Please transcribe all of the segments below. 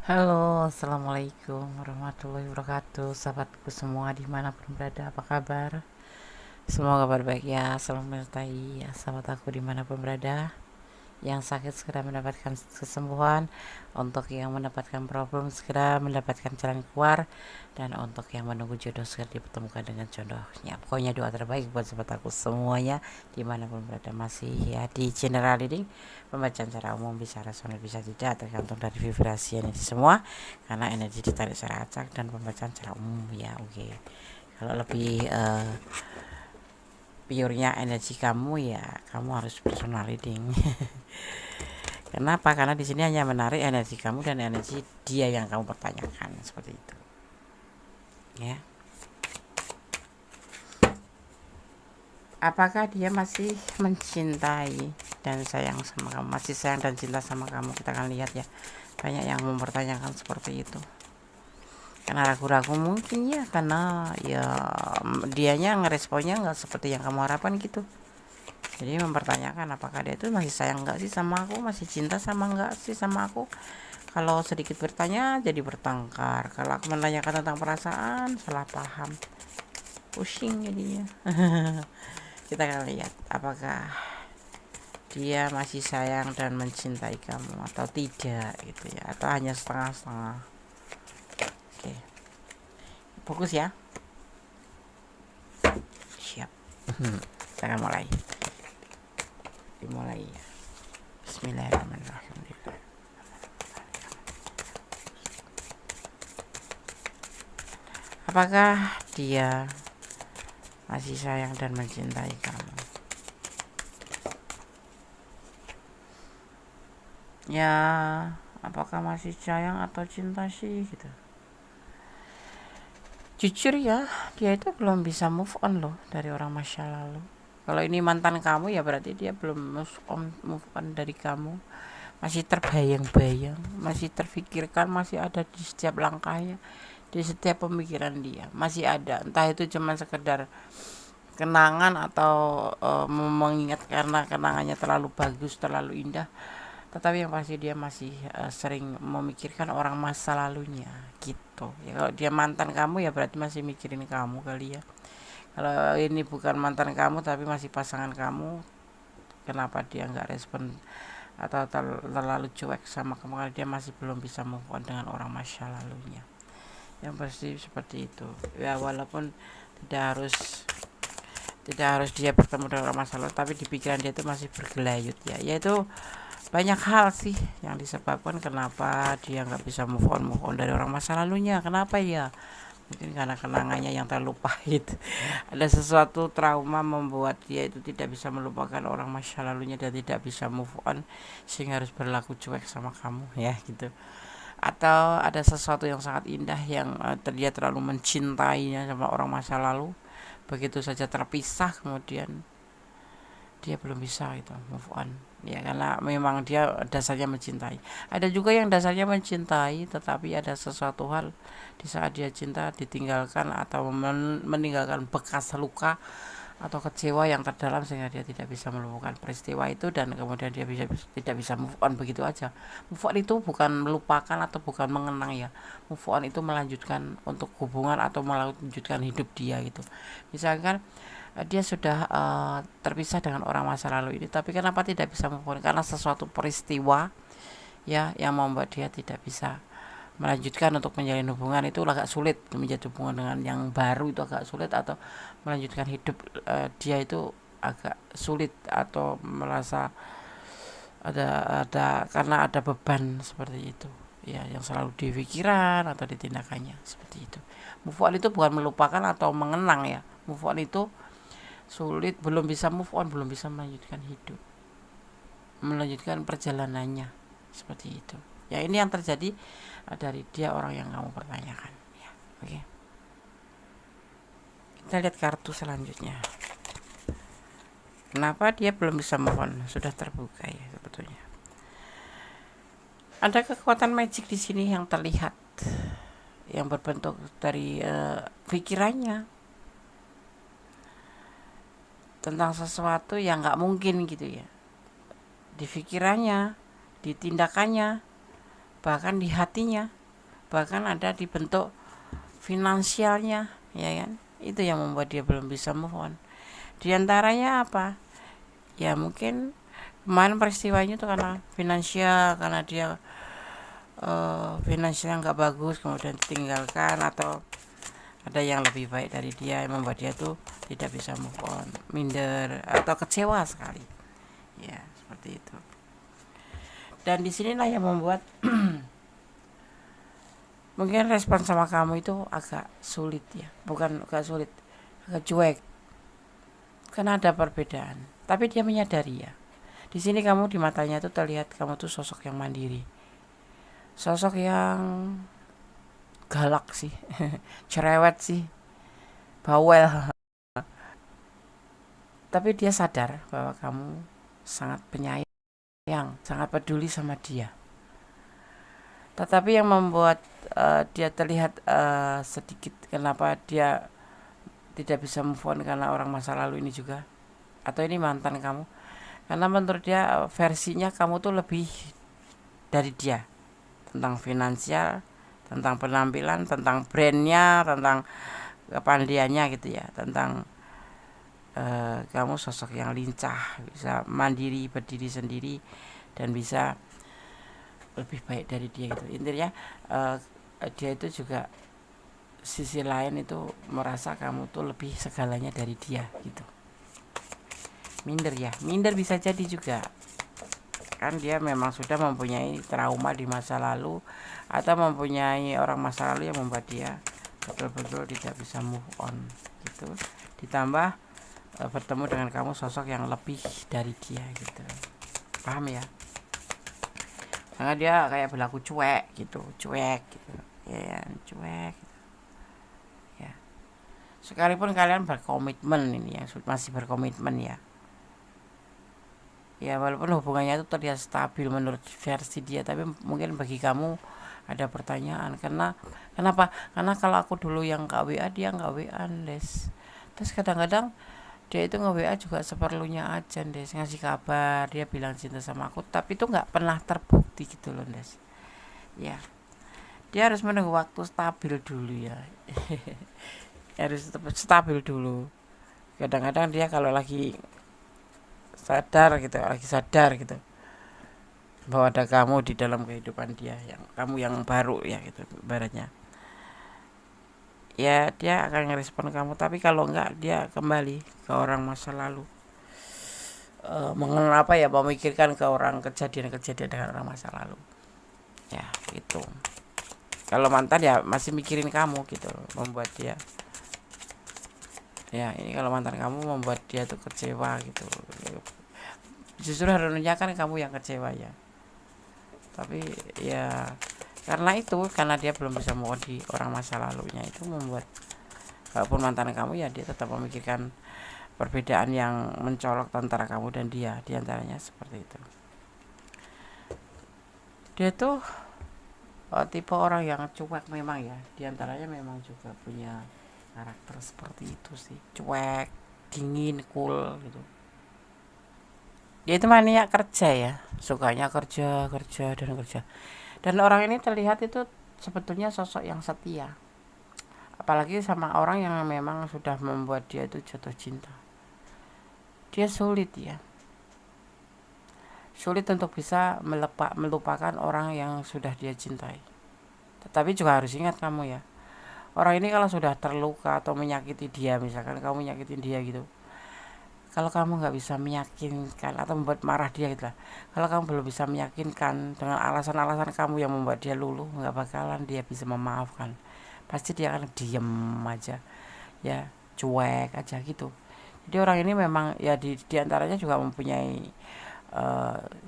Halo, assalamualaikum warahmatullahi wabarakatuh. Sahabatku semua dimanapun berada, apa kabar? Semoga kabar baik ya, selalu menyertai ya sahabat aku dimanapun berada. Yang sakit segera mendapatkan kesembuhan, untuk yang mendapatkan problem segera mendapatkan jalan keluar, dan untuk yang menunggu jodoh segera dipertemukan dengan jodohnya. Pokoknya doa terbaik buat sahabat aku semuanya dimanapun berada. Masih ya di general reading, pembacaan secara umum, bisa rasional bisa tidak, tergantung dari vibrasi energi semua, karena energi ditarik secara acak dan pembacaan secara umum ya. Oke, kalau lebih purenya energi kamu ya kamu harus personal reading. Kenapa? Karena di sini hanya menarik energi kamu dan energi dia yang kamu pertanyakan, seperti itu. Ya. Apakah dia masih mencintai dan sayang sama kamu? Masih sayang dan cinta sama kamu? Kita akan lihat ya. Banyak yang mempertanyakan seperti itu. Karena ragu-ragu mungkin ya, karena ya dianya ngeresponnya nggak seperti yang kamu harapkan gitu. Jadi mempertanyakan apakah dia itu masih sayang nggak sih sama aku, masih cinta sama nggak sih sama aku. Kalau sedikit bertanya jadi bertengkar, kalau aku menanyakan tentang perasaan salah paham, pusing jadinya. Kita akan lihat apakah dia masih sayang dan mencintai kamu atau tidak gitu ya, atau hanya setengah-setengah. Oke, fokus ya. Siap. Kita akan dimulai ya. Bismillahirrahmanirrahim. Apakah dia masih sayang dan mencintai kamu? Ya, apakah masih sayang atau cinta sih gitu. Jujur ya, dia itu belum bisa move on loh dari orang masa lalu. Kalau ini mantan kamu ya berarti dia belum move on dari kamu. Masih terbayang-bayang, masih terfikirkan, masih ada di setiap langkahnya, di setiap pemikiran dia. Masih ada, entah itu cuma sekedar kenangan atau mengingat karena kenangannya terlalu bagus, terlalu indah, tetapi yang pasti dia masih sering memikirkan orang masa lalunya gitu ya. Kalau dia mantan kamu ya berarti masih mikirin kamu kali ya. Kalau ini bukan mantan kamu tapi masih pasangan kamu, kenapa dia nggak respon atau terlalu cuek sama kamu? Karena dia masih belum bisa move on dengan orang masa lalunya. Yang pasti seperti itu ya, walaupun tidak harus dia bertemu dengan orang masa lalu, tapi di pikiran dia itu masih bergelayut ya, yaitu banyak hal sih yang disebabkan kenapa dia nggak bisa move on dari orang masa lalunya. Kenapa ya? Mungkin karena kenangannya yang terlalu pahit. Ada sesuatu trauma membuat dia itu tidak bisa melupakan orang masa lalunya dan tidak bisa move on, sehingga harus berlaku cuek sama kamu ya gitu. Atau ada sesuatu yang sangat indah yang dia terlalu mencintainya sama orang masa lalu, begitu saja terpisah kemudian dia belum bisa itu move on ya, karena memang dia dasarnya mencintai. Ada juga yang dasarnya mencintai tetapi ada sesuatu hal di saat dia cinta ditinggalkan atau meninggalkan bekas luka atau kecewa yang terdalam sehingga dia tidak bisa melupakan peristiwa itu, dan kemudian dia tidak bisa move on begitu aja. Move on itu bukan melupakan atau bukan mengenang ya. Move on itu melanjutkan untuk hubungan atau melanjutkan hidup dia gitu. Misalkan dia sudah terpisah dengan orang masa lalu ini, tapi kenapa tidak bisa move on? Karena sesuatu peristiwa ya yang membuat dia tidak bisa melanjutkan untuk menjalin hubungan. Itu agak sulit menjadi hubungan dengan yang baru, itu agak sulit, atau melanjutkan hidup dia itu agak sulit, atau merasa ada karena ada beban seperti itu ya yang selalu di pikiran atau di tindakannya seperti itu. Move on itu bukan melupakan atau mengenang ya. Move on itu sulit, belum bisa move on, belum bisa melanjutkan hidup, melanjutkan perjalanannya seperti itu ya. Ini yang terjadi dari dia orang yang kamu pertanyakan ya. Oke, kita lihat kartu selanjutnya. Kenapa dia belum bisa move on? Sudah terbuka ya sebetulnya. Ada kekuatan magic di sini yang terlihat, yang berbentuk dari pikirannya tentang sesuatu yang nggak mungkin gitu ya, di pikirannya, di tindakannya, bahkan di hatinya, bahkan ada di bentuk finansialnya, ya kan? Itu yang membuat dia belum bisa move on. Di antaranya apa? Ya mungkin kemarin peristiwanya itu karena finansial, karena dia finansialnya nggak bagus, kemudian ditinggalkan, atau ada yang lebih baik dari dia yang membuat dia tuh tidak bisa move on, minder atau kecewa sekali. Ya, seperti itu. Dan disinilah yang membuat mungkin respon sama kamu itu agak sulit ya, bukan agak sulit, agak cuek, karena ada perbedaan. Tapi dia menyadari ya. Di sini kamu di matanya tuh terlihat kamu tuh sosok yang mandiri, sosok yang galak sih, cerewet sih, bawel. Tapi dia sadar bahwa kamu sangat penyayang, sangat peduli sama dia. Tetapi yang membuat dia terlihat sedikit kenapa dia tidak bisa move on karena orang masa lalu ini juga, atau ini mantan kamu, karena menurut dia versinya kamu tuh lebih dari dia, tentang finansial, tentang penampilan, tentang brandnya, tentang kepandiannya gitu ya, tentang kamu sosok yang lincah, bisa mandiri, berdiri sendiri, dan bisa lebih baik dari dia gitu. Intinya dia itu juga sisi lain itu merasa kamu tuh lebih segalanya dari dia gitu. Minder ya, minder bisa jadi juga, kan dia memang sudah mempunyai trauma di masa lalu, atau mempunyai orang masa lalu yang membuat dia betul-betul tidak bisa move on gitu. Ditambah bertemu dengan kamu sosok yang lebih dari dia gitu, paham ya? Karena dia kayak berlaku cuek gitu ya, cuek gitu. Ya, sekalipun kalian berkomitmen, ini yang masih berkomitmen ya, ya walaupun hubungannya itu terlihat stabil menurut versi dia, tapi mungkin bagi kamu ada pertanyaan, kenapa? Karena kalau aku dulu yang nggak WA, dia nggak WA, Des. Terus kadang-kadang dia itu nge-WA juga seperlunya aja, Des, ngasih kabar, dia bilang cinta sama aku, tapi itu nggak pernah terbukti gitu loh, Des. Ya, dia harus menunggu waktu stabil dulu ya. Harus stabil dulu. Kadang-kadang dia kalau lagi sadar gitu bahwa ada kamu di dalam kehidupan dia, yang kamu yang baru ya gitu ibaratnya, ya dia akan ngerespon kamu. Tapi kalau enggak, dia kembali ke orang masa lalu, mengapa ya, memikirkan ke orang kejadian-kejadian dengan orang masa lalu ya itu. Kalau mantan ya masih mikirin kamu gitu, membuat dia ya, ini kalau mantan kamu membuat dia tuh kecewa gitu, justru harusnya kan kamu yang kecewa ya. Tapi ya karena dia belum bisa mau di orang masa lalunya, itu membuat walaupun mantan kamu ya dia tetap memikirkan perbedaan yang mencolok antara kamu dan dia, diantaranya seperti itu. Dia tuh tipe orang yang cuek memang ya, diantaranya memang juga punya karakter seperti itu sih, cuek, dingin, cool gitu. Dia itu mania kerja ya, sukanya kerja dan kerja. Dan orang ini terlihat itu sebetulnya sosok yang setia, apalagi sama orang yang memang sudah membuat dia itu jatuh cinta. Dia sulit untuk bisa melupakan orang yang sudah dia cintai. Tetapi juga harus ingat kamu ya, orang ini kalau sudah terluka atau menyakiti dia, misalkan kamu nyakitin dia gitu, kalau kamu nggak bisa meyakinkan atau membuat marah dia gitu lah, kalau kamu belum bisa meyakinkan dengan alasan-alasan kamu yang membuat dia luluh, nggak bakalan dia bisa memaafkan. Pasti dia akan diem aja ya, cuek aja gitu. Jadi orang ini memang ya di antaranya juga mempunyai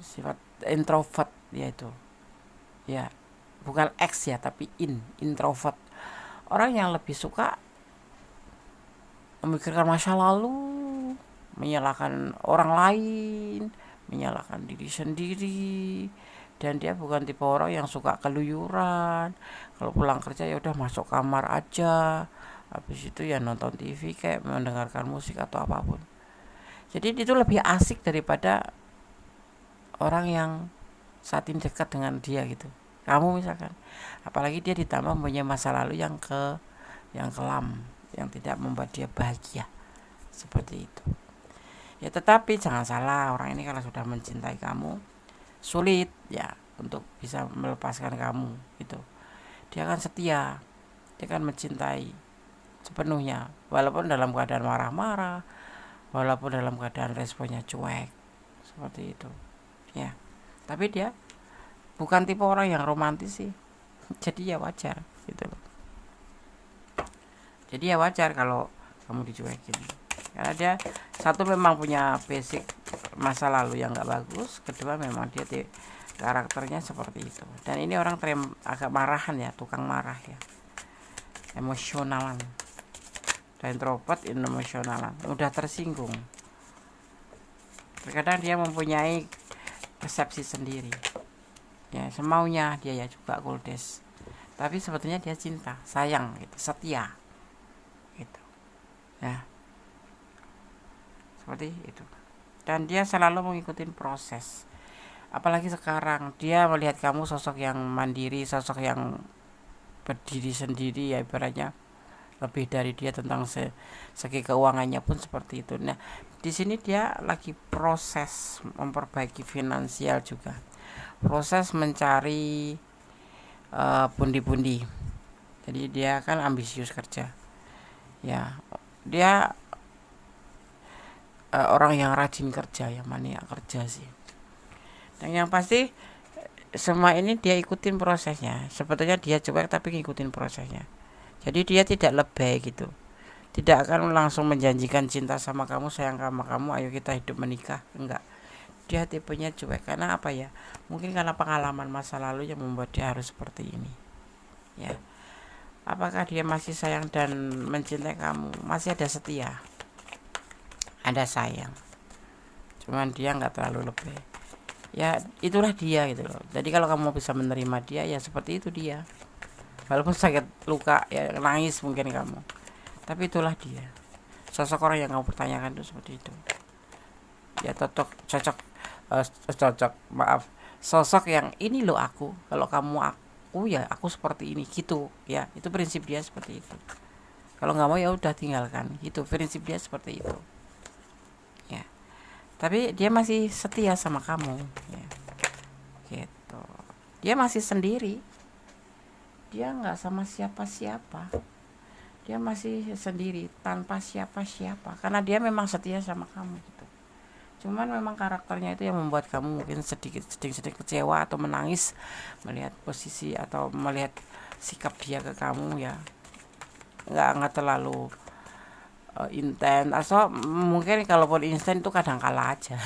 sifat introvert, yaitu ya bukan X ya, tapi introvert. Orang yang lebih suka memikirkan masa lalu, menyalahkan orang lain, menyalahkan diri sendiri, dan dia bukan tipe orang yang suka keluyuran. Kalau pulang kerja ya udah masuk kamar aja, habis itu ya nonton TV kayak mendengarkan musik atau apapun. Jadi itu lebih asik daripada orang yang saat ini dekat dengan dia gitu. kamu misalkan. Apalagi dia ditambah mempunyai masa lalu yang kelam, yang tidak membuat dia bahagia seperti itu. Ya tetapi jangan salah, orang ini kalau sudah mencintai kamu sulit ya untuk bisa melepaskan kamu gitu. Dia akan setia, dia akan mencintai sepenuhnya, walaupun dalam keadaan marah-marah, walaupun dalam keadaan responnya cuek seperti itu ya. Tapi dia bukan tipe orang yang romantis sih, jadi ya wajar gitu loh. Jadi ya wajar kalau kamu dicuekin, karena dia satu memang punya basic masa lalu yang nggak bagus, kedua memang dia karakternya seperti itu. Dan ini orang agak marahan ya, tukang marah ya, emosionalan, dan introvert, emosionalan, mudah tersinggung. Terkadang dia mempunyai persepsi sendiri ya, semaunya dia ya, juga kuldes, tapi sebetulnya dia cinta, sayang gitu, setia gitu ya, seperti itu. Dan dia selalu mengikuti proses, apalagi sekarang dia melihat kamu sosok yang mandiri, sosok yang berdiri sendiri ya, ibaratnya lebih dari dia tentang segi keuangannya pun seperti itu. Nah di sini dia lagi proses memperbaiki finansial juga, proses mencari pundi-pundi. Jadi dia kan ambisius kerja ya, dia orang yang rajin kerja ya, mania kerja sih. Dan yang pasti semua ini dia ikutin prosesnya, sebetulnya dia cuek tapi ngikutin prosesnya. Jadi dia tidak lebay gitu, tidak akan langsung menjanjikan cinta sama kamu, sayang sama kamu, ayo kita hidup menikah, enggak. Dia tipenya cuek, karena apa ya, mungkin karena pengalaman masa lalu yang membuat dia harus seperti ini ya. Apakah dia masih sayang dan mencintai kamu? Masih ada setia, ada sayang, cuman dia nggak terlalu lebih ya, itulah dia gitu loh. Jadi kalau kamu bisa menerima dia ya seperti itu dia, walaupun sakit luka ya, nangis mungkin kamu, tapi itulah dia, sosok orang yang kamu pertanyakan itu seperti itu ya. Cocok maaf, sosok yang ini loh aku, kalau kamu aku ya aku seperti ini gitu ya, itu prinsip dia seperti itu. Kalau nggak mau ya udah tinggalkan gitu, prinsip dia seperti itu ya. Tapi dia masih setia sama kamu ya, gitu. Dia masih sendiri, dia nggak sama siapa-siapa, dia masih sendiri tanpa siapa-siapa, karena dia memang setia sama kamu gitu. Cuman memang karakternya itu yang membuat kamu mungkin sedikit kecewa atau menangis melihat posisi atau melihat sikap dia ke kamu ya, nggak terlalu intens, atau mungkin kalaupun instan itu kadang kala aja.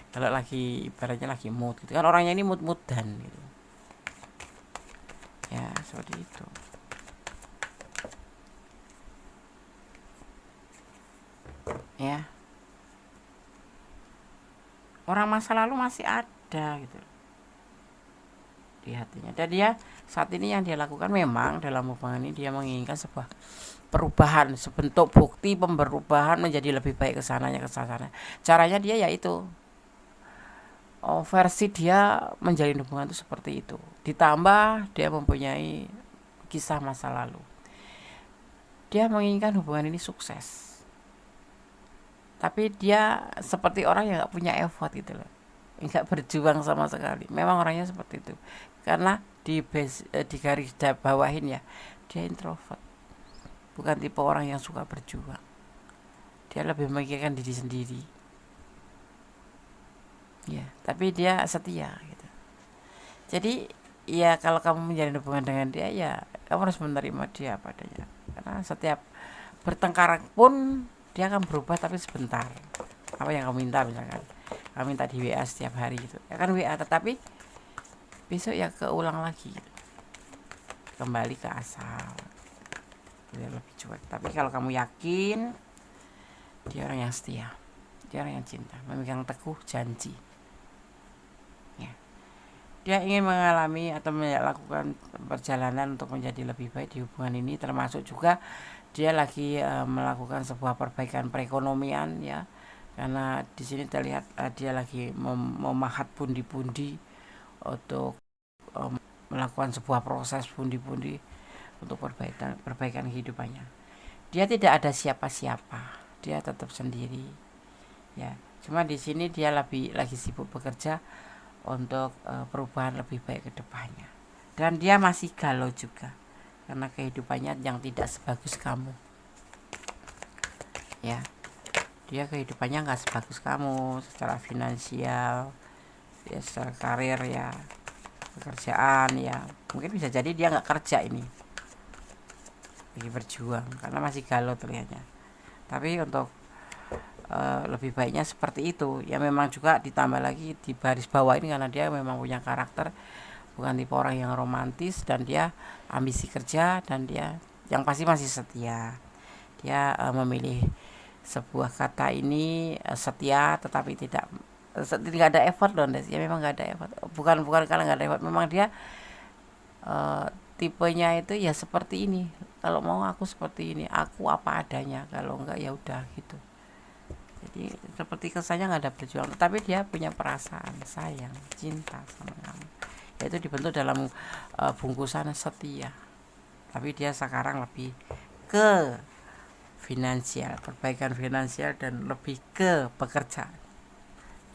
Kalau lagi ibaratnya lagi mood gitu kan, orangnya ini mood-moodan gitu ya, seperti itu ya. Orang masa lalu masih ada gitu di hatinya, dan dia saat ini yang dia lakukan memang dalam hubungan ini dia menginginkan sebuah perubahan, sebentuk bukti perubahan menjadi lebih baik ke sana. Caranya dia yaitu versi dia menjalin hubungan itu seperti itu, ditambah dia mempunyai kisah masa lalu. Dia menginginkan hubungan ini sukses, tapi dia seperti orang yang gak punya effort gitu loh, gak berjuang sama sekali. Memang orangnya seperti itu, karena di garis bawahin ya, dia introvert, bukan tipe orang yang suka berjuang. Dia lebih memikirkan diri sendiri ya, tapi dia setia gitu. Jadi ya kalau kamu menjalin hubungan dengan dia ya kamu harus menerima dia padanya, karena setiap bertengkar pun dia akan berubah, tapi sebentar. Apa yang kamu minta, misalkan kamu minta di WA setiap hari gitu ya kan, WA, tetapi besok ya keulang lagi gitu. Kembali ke asal, dia lebih cuek. Tapi kalau kamu yakin dia orang yang setia, dia orang yang cinta, memegang teguh janji ya. Dia ingin mengalami atau melakukan perjalanan untuk menjadi lebih baik di hubungan ini, termasuk juga dia lagi melakukan sebuah perbaikan perekonomian ya, karena di sini terlihat dia lagi memahat pundi-pundi untuk melakukan sebuah proses pundi-pundi untuk perbaikan kehidupannya. Dia tidak ada siapa-siapa, dia tetap sendiri ya. Cuma di sini dia lagi sibuk bekerja untuk perubahan lebih baik ke depannya. Dan dia masih galau juga karena kehidupannya yang tidak sebagus kamu ya. Dia kehidupannya nggak sebagus kamu secara finansial ya, secara karir ya, pekerjaan ya. Mungkin bisa jadi dia nggak kerja ini, lagi berjuang karena masih galau terlihatnya. Tapi untuk lebih baiknya seperti itu ya. Memang juga ditambah lagi di baris bawah ini karena dia memang punya karakter bukan tipe orang yang romantis, dan dia ambisi kerja, dan dia yang pasti masih setia. Dia memilih sebuah kata ini setia, tetapi tidak ada effort loh, ya memang nggak ada effort. Bukan karena nggak ada effort, memang dia tipenya itu ya seperti ini. Kalau mau aku seperti ini, aku apa adanya, kalau enggak ya udah gitu. Jadi seperti kesannya nggak ada perjuangan, tapi dia punya perasaan sayang, cinta sama kamu. Yaitu dibentuk dalam bungkusan setia. Tapi dia sekarang lebih ke finansial, perbaikan finansial, dan lebih ke pekerjaan.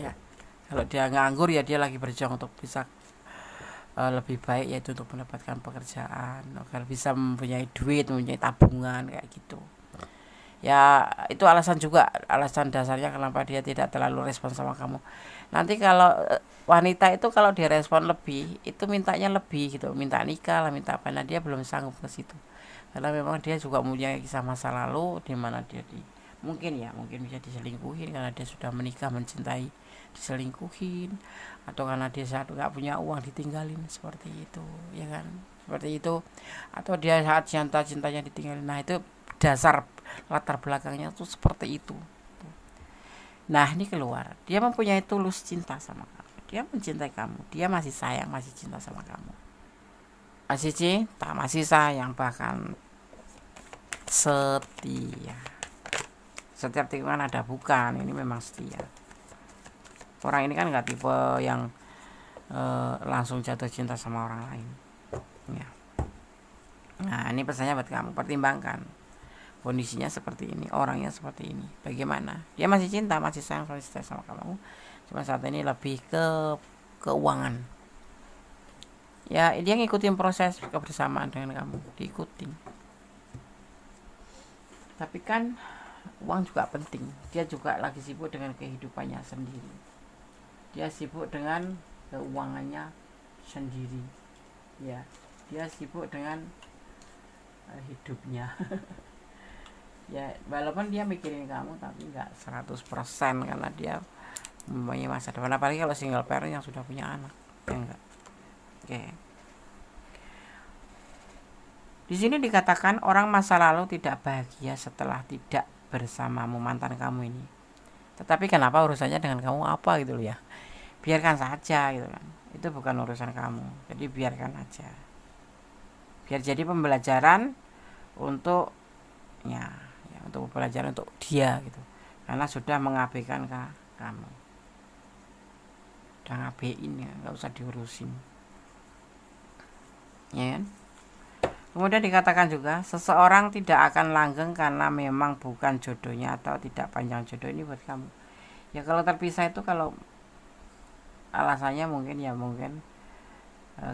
Ya, kalau dia nganggur ya dia lagi berjuang untuk bisa lebih baik, yaitu untuk mendapatkan pekerjaan agar bisa mempunyai duit, mempunyai tabungan kayak gitu. Ya itu alasan dasarnya kenapa dia tidak terlalu respon sama kamu. Nanti kalau wanita itu kalau dia respon lebih, itu mintanya lebih gitu, minta nikah lah, minta apa. Nah dia belum sanggup ke situ karena memang dia juga punya kisah masa lalu di mana dia mungkin bisa diselingkuhin karena dia sudah menikah, mencintai, diselingkuhin, atau karena dia saat nggak punya uang ditinggalin, seperti itu ya kan, seperti itu. Atau dia saat cintanya ditinggalin. Nah itu dasar latar belakangnya tuh seperti itu. Nah ini keluar, dia mempunyai tulus cinta sama kamu, dia mencintai kamu, dia masih sayang, masih cinta sama kamu, masih cinta, masih sayang, bahkan setia. Setiap tikungan ada bukan, ini memang setia. Orang ini kan nggak tipe yang langsung jatuh cinta sama orang lain ya. Nah ini pesannya buat kamu, pertimbangkan kondisinya seperti ini, orangnya seperti ini, bagaimana. Dia masih cinta, masih sayang, masih setia sama kamu, cuma saat ini lebih ke keuangan ya. Dia ngikutin proses kebersamaan dengan kamu, diikutin. Tapi kan uang juga penting. Dia juga lagi sibuk dengan kehidupannya sendiri, dia sibuk dengan keuangannya sendiri ya. Dia sibuk dengan hidupnya ya, walaupun dia mikirin kamu tapi nggak 100% karena dia mempunyai masa depan, apalagi kalau single parent yang sudah punya anak ya enggak. Oke. Di sini dikatakan orang masa lalu tidak bahagia setelah tidak bersamamu, mantan kamu ini. Tetapi kenapa urusannya dengan kamu apa gitu loh ya. Biarkan saja gitu kan. Itu bukan urusan kamu. Jadi biarkan aja. Biar jadi pembelajaran untuk untuk pembelajaran untuk dia gitu. Karena sudah mengabaikan kamu. Udah ngabein ya, enggak usah diurusin. Ya kan? Kemudian dikatakan juga seseorang tidak akan langgeng karena memang bukan jodohnya atau tidak panjang jodoh. Ini buat kamu. Ya kalau terpisah itu kalau alasannya mungkin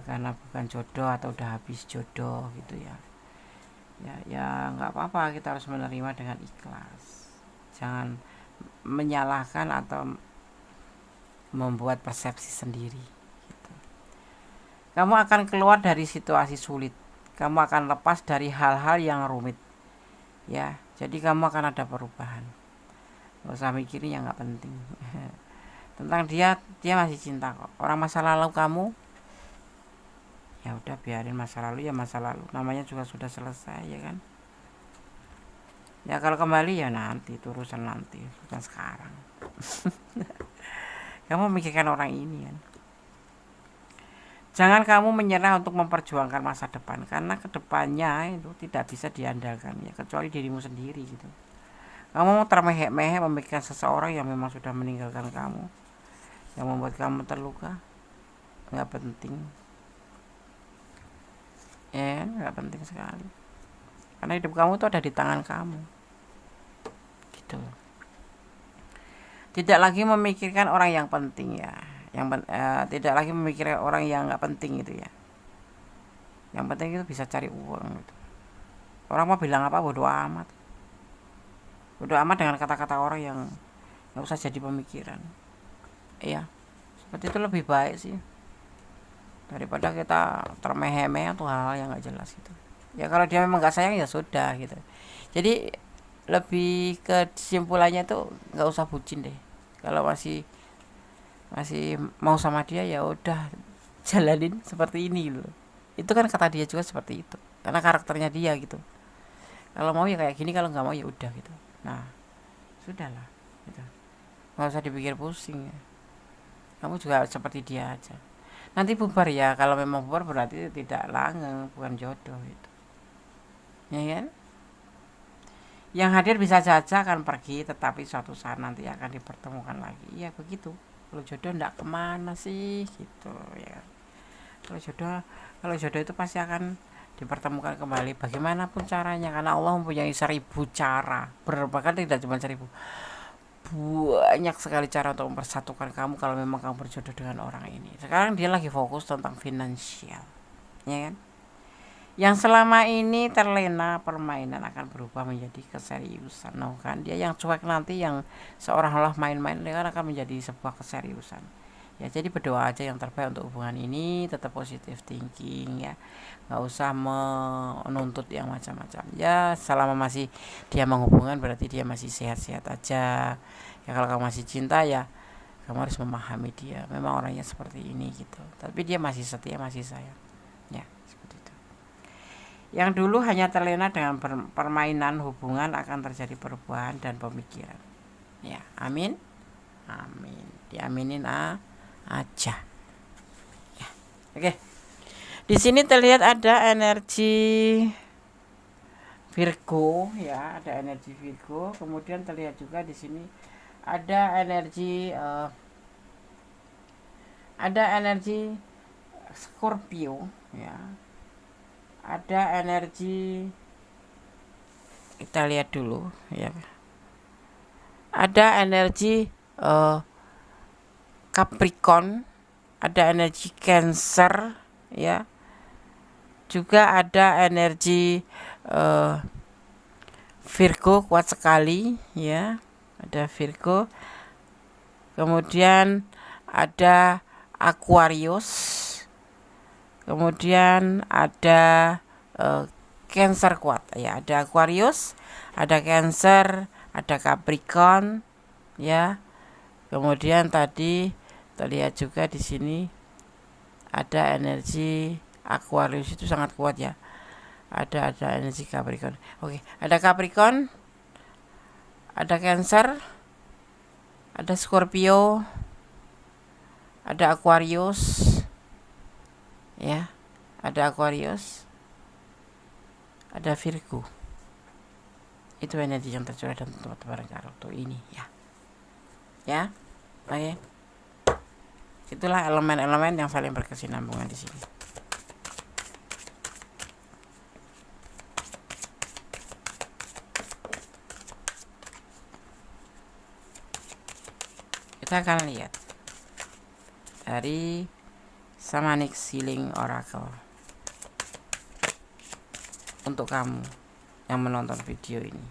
karena bukan jodoh atau udah habis jodoh gitu ya. Ya nggak apa-apa, kita harus menerima dengan ikhlas. Jangan menyalahkan atau membuat persepsi sendiri gitu. Kamu akan keluar dari situasi sulit, kamu akan lepas dari hal-hal yang rumit ya. Jadi kamu akan ada perubahan. Gak usah mikirin yang nggak penting tentang dia masih cinta kok. Orang masa lalu kamu ya udah, biarin masa lalu ya masa lalu, namanya juga sudah selesai ya kan. Ya kalau kembali ya nanti, itu urusan nanti, bukan sekarang kamu memikirkan orang ini kan. Jangan kamu menyerah untuk memperjuangkan masa depan, karena kedepannya itu tidak bisa diandalkan ya, kecuali dirimu sendiri gitu. Kamu termehek-mehek memikirkan seseorang yang memang sudah meninggalkan kamu, yang membuat kamu terluka, nggak penting. ya nggak penting sekali, karena hidup kamu tuh ada di tangan kamu gitu. Tidak lagi memikirkan orang yang penting ya, tidak lagi memikirkan orang yang nggak penting gitu ya. Yang penting itu bisa cari uang gitu. Orang mau bilang apa bodo amat, bodo amat dengan kata-kata orang yang nggak usah jadi pemikiran. Iya, seperti itu lebih baik sih daripada kita termeh-meh atau hal-hal yang nggak jelas gitu. Ya kalau dia memang nggak sayang ya sudah gitu. Jadi lebih ke kesimpulannya tuh nggak usah bucin deh. Kalau masih masih mau sama dia ya udah jalanin seperti ini loh. Itu kan kata dia juga seperti itu, karena karakternya dia gitu. Kalau mau ya kayak gini, kalau nggak mau ya udah gitu. Nah sudahlah gitu, nggak usah dipikir pusing ya. Kamu juga seperti dia aja, nanti bubar ya. Kalau memang bubar berarti tidak langgeng, bukan jodoh itu ya kan. Yang hadir bisa saja akan pergi, tetapi suatu saat nanti akan dipertemukan lagi. Ya begitu. Kalau jodoh ndak kemana sih gitu ya. Kalau jodoh, kalau jodoh itu pasti akan dipertemukan kembali bagaimanapun caranya, karena Allah mempunyai 1000 cara. Bahkan tidak cuma 1000, banyak sekali cara untuk mempersatukan kamu kalau memang kamu berjodoh dengan orang ini. Sekarang dia lagi fokus tentang finansial, ya kan. Yang selama ini terlena permainan akan berubah menjadi keseriusan. Nah kan dia yang cuek nanti, yang seolah-olah main-main, dia kan akan menjadi sebuah keseriusan. Ya jadi berdoa aja yang terbaik untuk hubungan ini, tetap positive thinking ya, nggak usah menuntut yang macam-macam ya. Selama masih dia menghubungkan berarti dia masih sehat-sehat aja ya. Kalau kamu masih cinta ya kamu harus memahami dia memang orangnya seperti ini gitu, tapi dia masih setia, masih sayang ya, seperti itu. Yang dulu hanya terlena dengan permainan hubungan akan terjadi perubahan dan pemikiran ya. Amin, amin, diaminin aja ya. Oke, di sini terlihat ada energi Virgo ya, ada energi Virgo. Kemudian terlihat juga di sini ada energi Scorpio ya. Ada energi, kita lihat dulu ya. Ada energi Capricorn, ada energi Cancer ya. Juga ada energi Virgo kuat sekali ya. Ada Virgo. Kemudian ada Aquarius. Kemudian ada Cancer kuat ya. Ada Aquarius, ada Cancer, ada Capricorn ya. Kemudian tadi terlihat juga di sini ada energi Aquarius, itu sangat kuat ya. Ada energi Capricorn. Oke, ada Capricorn, ada Cancer, ada Scorpio, ada Aquarius ya, ada Aquarius, ada Virgo. Itu energi yang tercurah dan teman-teman kartu ini ya. Ya, oke. Itulah elemen-elemen yang saling berkesinambungan di sini. Kita akan lihat dari Shamanic Healing Oracle untuk kamu yang menonton video ini.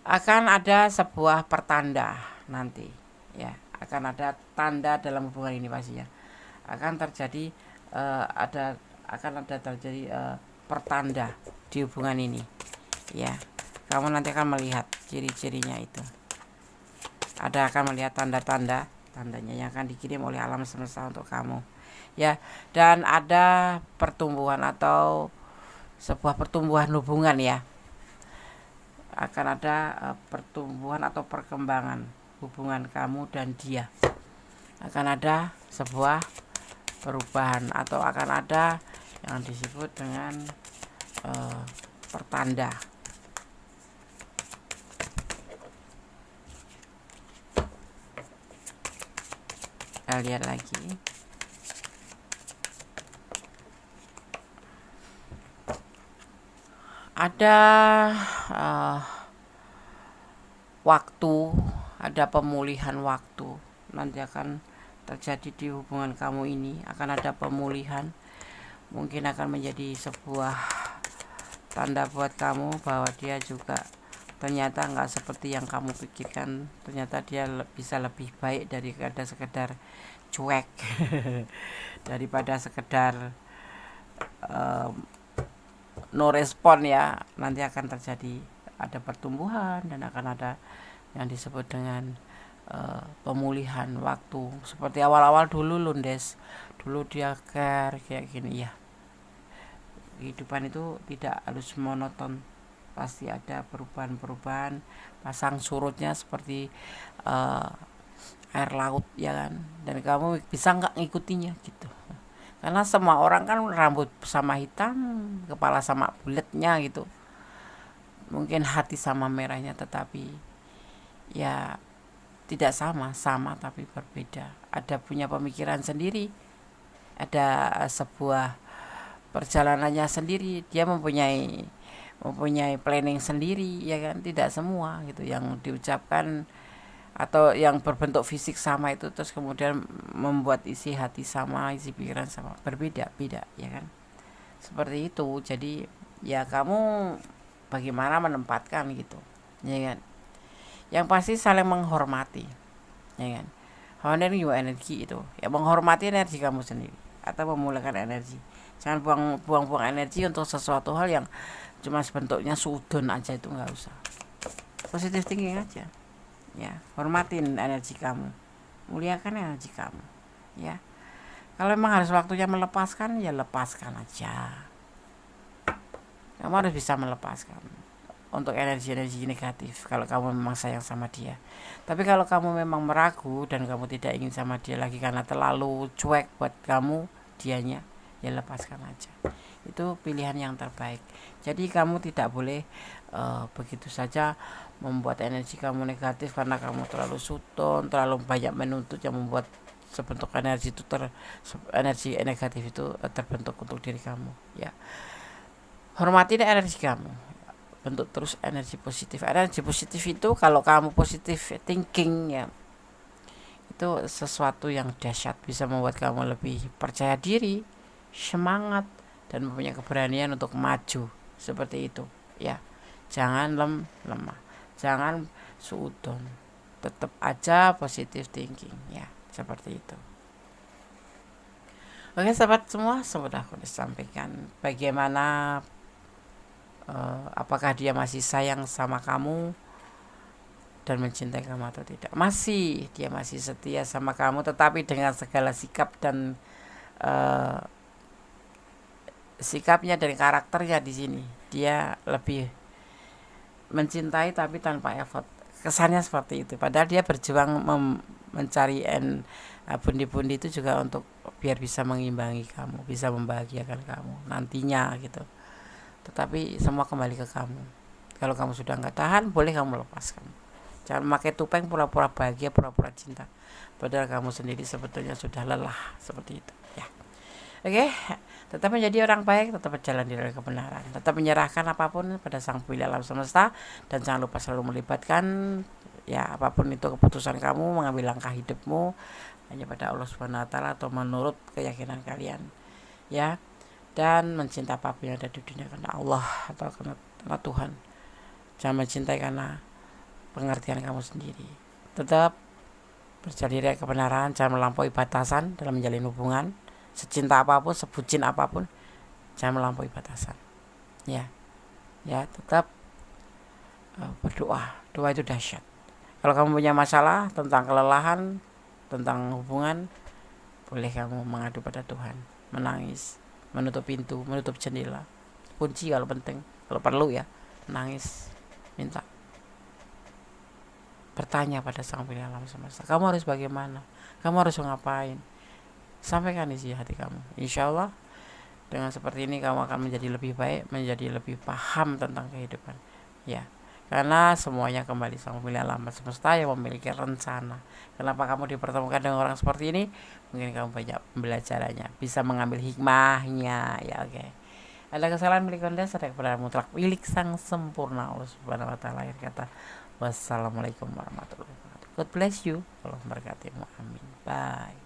Akan ada sebuah pertanda nanti ya, akan ada tanda dalam hubungan ini pastinya. Akan terjadi akan ada terjadi pertanda di hubungan ini ya. Kamu nanti akan melihat ciri-cirinya itu. Akan melihat tandanya yang akan dikirim oleh alam semesta untuk kamu ya. Dan ada pertumbuhan atau sebuah pertumbuhan hubungan ya. Akan ada pertumbuhan atau perkembangan hubungan kamu dan dia. Akan ada sebuah perubahan atau akan ada yang disebut dengan pertanda. Kita lihat lagi. ada uh, waktu, ada pemulihan waktu. Nanti akan terjadi di hubungan kamu ini, akan ada pemulihan. Mungkin akan menjadi sebuah tanda buat kamu bahwa dia juga ternyata nggak seperti yang kamu pikirkan. Ternyata dia bisa lebih baik daripada sekedar cuek daripada sekedar no respon ya. Nanti akan terjadi ada pertumbuhan dan akan ada yang disebut dengan pemulihan waktu. Seperti awal-awal dulu Lundes, dulu dia care kayak gini ya. Kehidupan itu tidak harus monoton, pasti ada perubahan-perubahan, pasang surutnya seperti air laut ya kan, dan kamu bisa nggak ngikutinya gitu. Karena semua orang kan rambut sama hitam, kepala sama bulatnya gitu, mungkin hati sama merahnya, tetapi ya tidak sama tapi berbeda. Ada punya pemikiran sendiri, ada sebuah perjalanannya sendiri, dia mempunyai planning sendiri ya kan. Tidak semua gitu yang diucapkan atau yang berbentuk fisik sama itu terus kemudian membuat isi hati sama, isi pikiran sama, berbeda-beda ya kan. Seperti itu. Jadi ya kamu bagaimana menempatkan gitu ya kan. Yang pasti saling menghormati ya kan. Honoring your energy itu ya, menghormati energi kamu sendiri atau memulihkan energi. Jangan buang-buang energi untuk sesuatu hal yang cuma bentuknya sudon aja, itu nggak usah. Positive thinking aja ya, hormatin energi kamu, muliakan energi kamu ya. Kalau memang harus waktunya melepaskan ya lepaskan aja. Kamu harus bisa melepaskan untuk energi-energi negatif kalau kamu memang sayang sama dia. Tapi kalau kamu memang meragu dan kamu tidak ingin sama dia lagi karena terlalu cuek buat kamu dianya, ya lepaskan aja. Itu pilihan yang terbaik. Jadi kamu tidak boleh begitu saja membuat energi kamu negatif karena kamu terlalu sudon, terlalu banyak menuntut yang membuat sebentuk energi itu energi negatif itu terbentuk untuk diri kamu ya. Hormati energi kamu, bentuk terus energi positif. Energi positif itu kalau kamu positif thinking ya, itu sesuatu yang dahsyat, bisa membuat kamu lebih percaya diri, semangat, dan mempunyai keberanian untuk maju. Seperti itu ya. Jangan lemah, jangan suudon, tetap aja positive thinking ya, seperti itu. Oke sahabat semua, sudah aku sampaikan bagaimana apakah dia masih sayang sama kamu dan mencintai kamu atau tidak. Masih, dia masih setia sama kamu, tetapi dengan segala sikap dan sikapnya dan karakternya di sini dia lebih mencintai tapi tanpa effort. Kesannya seperti itu. Padahal dia berjuang mencari bundi-bundi itu juga untuk biar bisa mengimbangi kamu, bisa membahagiakan kamu nantinya gitu. Tetapi semua kembali ke kamu. Kalau kamu sudah nggak tahan, boleh kamu lepaskan. Jangan pakai topeng pura-pura bahagia, pura-pura cinta. Padahal kamu sendiri sebetulnya sudah lelah seperti itu. Ya. Oke, tetap menjadi orang baik, tetap berjalan di dalam kebenaran, tetap menyerahkan apapun pada Sang Pemilik alam semesta, dan jangan lupa selalu melibatkan ya apapun itu keputusan kamu mengambil langkah hidupmu hanya pada Allah Subhanahu wa taala atau menurut keyakinan kalian ya, dan mencintai apapun yang ada di dunia karena Allah atau karena Tuhan. Jangan mencintai karena pengertian kamu sendiri. Tetap berjalan di kebenaran, jangan melampaui batasan dalam menjalin hubungan. Secinta apapun, sebucin apapun, jangan melampaui batasan ya. Ya, tetap berdoa. Doa itu dahsyat. Kalau kamu punya masalah tentang kelelahan, tentang hubungan, boleh kamu mengadu pada Tuhan, menangis, menutup pintu, menutup jendela, kunci kalau penting, kalau perlu ya, menangis, minta, bertanya pada Sang Pemilik alam semesta, kamu harus bagaimana, kamu harus ngapain. Sampaikan isi hati kamu. Insya Allah dengan seperti ini kamu akan menjadi lebih baik, menjadi lebih paham tentang kehidupan ya. Karena semuanya kembali Sang Pemilik alam semesta yang memiliki rencana. Kenapa kamu dipertemukan dengan orang seperti ini? Mungkin kamu banyak pembelajarannya, bisa mengambil hikmahnya ya. Oke. Ada kesalahan milik Anda, ada kebenaran mutlak milik Sang Sempurna Allah Subhanahu wa taala. Akhir kata, wassalamualaikum warahmatullahi wabarakatuh. God bless you. Allah memberkatimu. Amin. Bye.